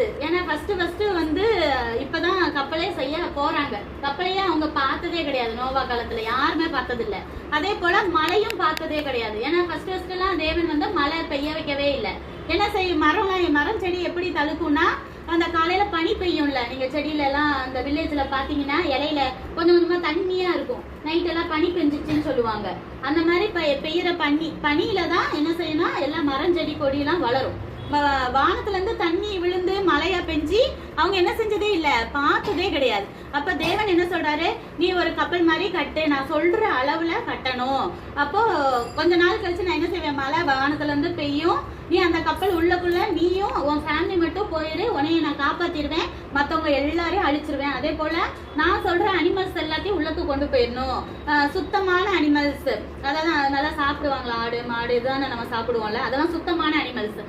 கிடையாது. ஏன்னா ஃபர்ஸ்ட் வந்து இப்பதான் கப்பலே செய்ய போறாங்க. கப்பலையே அவங்க பார்த்ததே கிடையாது. நோவா காலத்துல யாருமே பார்த்தது இல்ல. அதே போல மழையும் பார்த்ததே கிடையாது. ஏன்னா ஃபர்ஸ்ட் எல்லாம் தேவன் வந்து மழை பெய்ய வைக்கவே இல்லை. என்ன செய்யும், மரம் செடி எப்படி தழுக்கும்னா, அந்த காலையில பனி பெய்யும்ல, நீங்க செடியில எல்லாம் அந்த வில்லேஜ்ல பாத்தீங்கன்னா இலையில கொஞ்சம் கொஞ்சமா தண்ணியா இருக்கும். நைட் எல்லாம் பனி பெஞ்சிச்சுன்னு சொல்லுவாங்க. அந்த மாதிரி பெய்யற பனியில தான் என்ன செய்யணும், எல்லாம் மரம் செடி கொடி எல்லாம் வளரும். வானத்துல இருந்து தண்ணி விழுந்து மழையா பெஞ்சி அவங்க என்ன செஞ்சதே இல்ல, பார்த்ததே கிடையாது. அப்ப தேவன் என்ன சொல்றாரு, நீ ஒரு கப்பல் மாதிரி கட்டு, நான் சொல்ற அளவுல கட்டணும். அப்போ கொஞ்ச நாள் கழிச்சு நான் என்ன செய்வேன், மழை வானத்துல இருந்து பெய்யும், நீ அந்த கப்பல் உள்ளக்குள்ள நீயும் உன் ஃபேமிலி மட்டும் போயிரு, உன்னைய நான் காப்பாத்திடுவேன், மத்தவங்க எல்லாரையும் அழிச்சிருவேன். அதே போல நான் சொல்ற அனிமல்ஸ் எல்லாத்தையும் உள்ளக்கு கொண்டு போயிடணும். சுத்தமான அனிமல்ஸ், அதாவது நல்லா சாப்பிடுவாங்களா, ஆடு மாடு இதுதானே நம்ம சாப்பிடுவோம்ல, அதெல்லாம் சுத்தமான அனிமல்ஸ்.